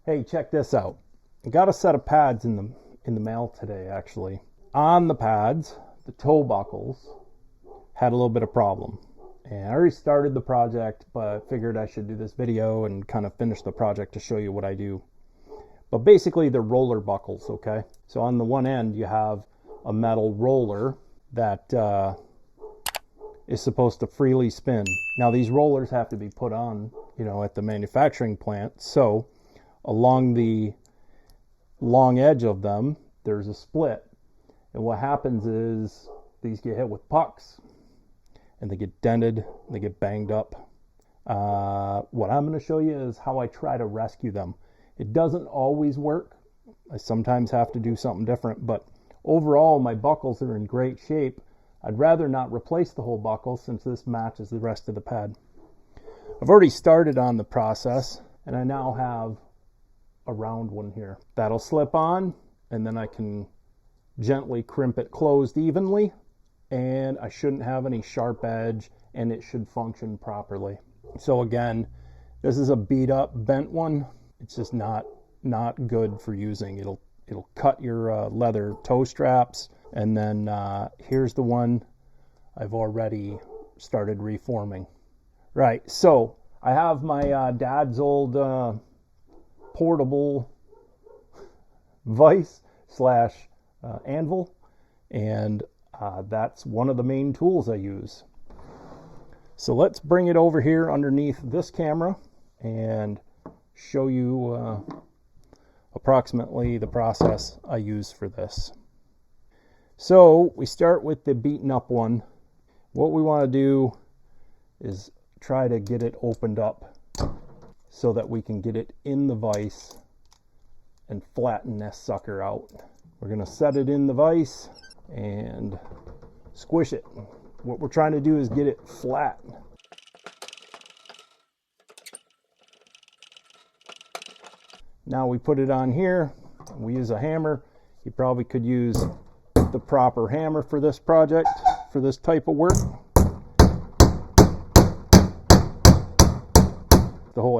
Hey, check this out. I got a set of pads in the mail today, actually. On the pads, the toe buckles had a little bit of problem. And I already started the project, but I figured I should do this video and kind of finish the project to show you what I do. But basically, they're roller buckles, okay? So on the one end, you have a metal roller that is supposed to freely spin. Now, these rollers have to be put on, at the manufacturing plant. So along the long edge of them, there's a split. And what happens is these get hit with pucks and they get dented, they get banged up. What I'm going to show you is how I try to rescue them. It doesn't always work. I sometimes have to do something different, but overall my buckles are in great shape. I'd rather not replace the whole buckle since this matches the rest of the pad. I've already started on the process and I now have a round one here. That'll slip on and then I can gently crimp it closed evenly, and I shouldn't have any sharp edge and it should function properly. So again, this is a beat up, bent one. It's just not good for using. It'll cut your leather toe straps. And then here's the one I've already started reforming. Right, so I have my dad's old portable vise slash anvil, and that's one of the main tools I use. So let's bring it over here underneath this camera and show you approximately the process I use for this. So we start with the beaten up one. What we want to do is try to get it opened up so that we can get it in the vise and flatten this sucker out. We're going to set it in the vise and squish it. What we're trying to do is get it flat. Now we put it on here. We use a hammer. You probably could use the proper hammer for this project, for this type of work.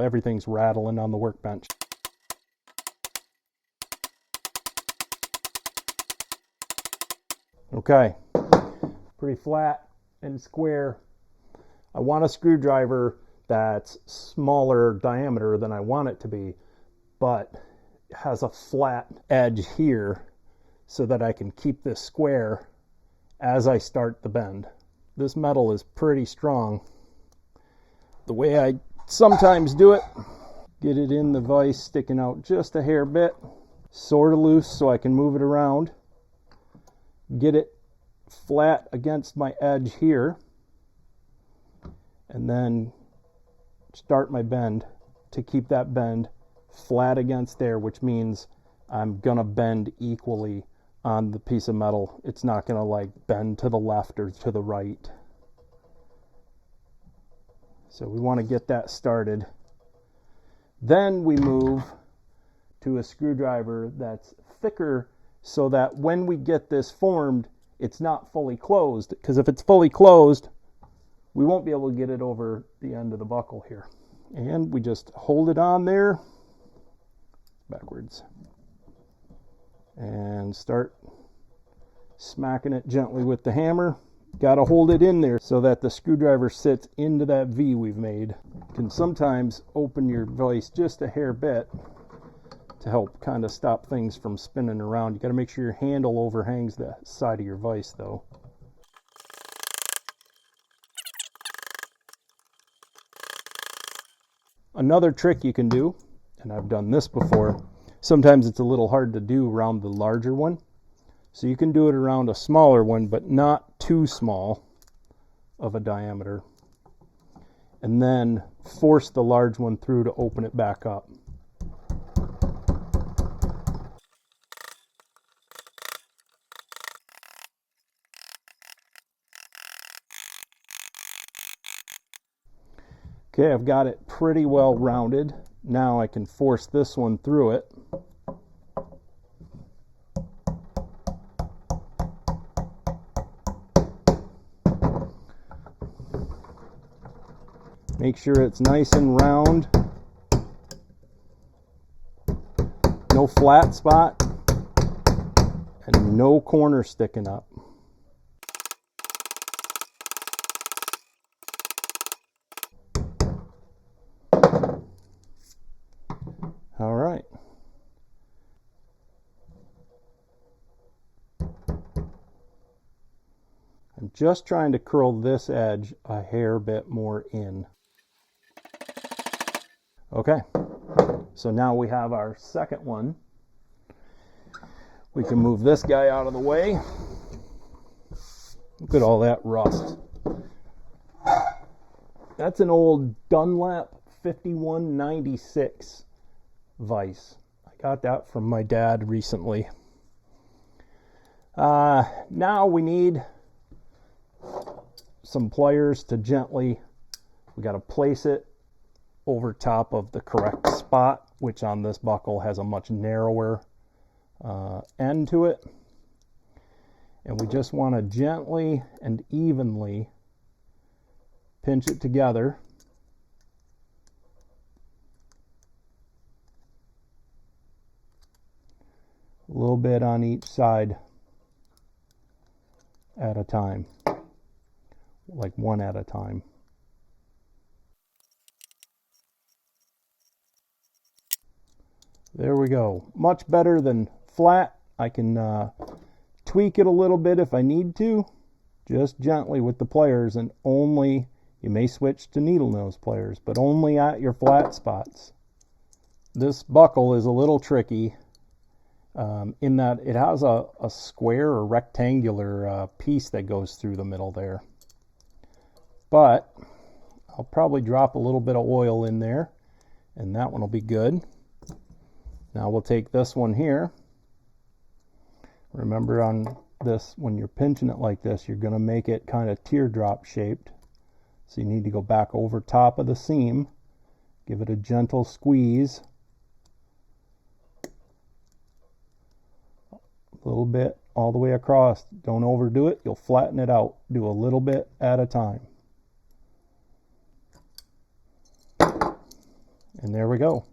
Everything's rattling on the workbench. Okay, pretty flat and square. I want a screwdriver that's smaller diameter than I want it to be, but has a flat edge here so that I can keep this square as I start the bend. This metal is pretty strong. The way I sometimes do it, get it in the vise sticking out just a hair bit, sort of loose so I can move it around, get it flat against my edge here, and then start my bend to keep that bend flat against there, which means I'm gonna bend equally on the piece of metal. It's not gonna like bend to the left or to the right. So we want to get that started. Then we move to a screwdriver that's thicker so that when we get this formed, it's not fully closed. Because if it's fully closed, we won't be able to get it over the end of the buckle here. And we just hold it on there, backwards, and start smacking it gently with the hammer. Got to hold it in there so that the screwdriver sits into that V we've made. You can sometimes open your vise just a hair bit to help kind of stop things from spinning around. You got to make sure your handle overhangs the side of your vise though. Another trick you can do, and I've done this before, sometimes it's a little hard to do around the larger one. So you can do it around a smaller one, but not too small of a diameter. And then force the large one through to open it back up. Okay, I've got it pretty well rounded. Now I can force this one through it. Make sure it's nice and round. no flat spot and no corner sticking up. All right. I'm just trying to curl this edge a hair bit more in. Okay, so now we have our second one. We can move this guy out of the way. Look at all that rust. That's an old Dunlap 5196 vise. I got that from my dad recently. Now we need some pliers to gently, we got to place it over top of the correct spot, which on this buckle has a much narrower end to it. And we just want to gently and evenly pinch it together. A little bit on each side at a time, like one at a time. There we go. Much better than flat. I can tweak it a little bit if I need to, just gently with the pliers, and only, you may switch to needle nose pliers, but only at your flat spots. This buckle is a little tricky in that it has a square or rectangular piece that goes through the middle there. But I'll probably drop a little bit of oil in there, and that one will be good. Now we'll take this one here. Remember on this, when you're pinching it like this, you're going to make it kind of teardrop shaped. So you need to go back over top of the seam, give it a gentle squeeze. A little bit all the way across. Don't overdo it. You'll flatten it out. Do a little bit at a time. And there we go.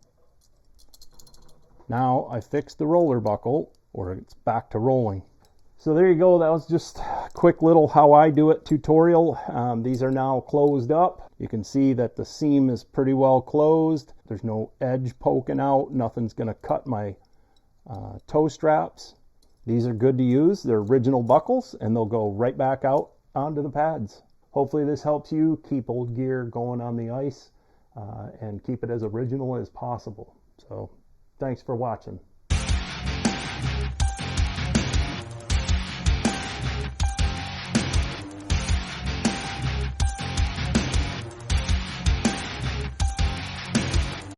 Now I fixed the roller buckle, or it's back to rolling. So there you go. That was just a quick little how I do it tutorial. These are now closed up. You can see that the seam is pretty well closed. There's no edge poking out. Nothing's going to cut my toe straps. These are good to use. They're original buckles, and they'll go right back out onto the pads. Hopefully this helps you keep old gear going on the ice and keep it as original as possible. So thanks for watching.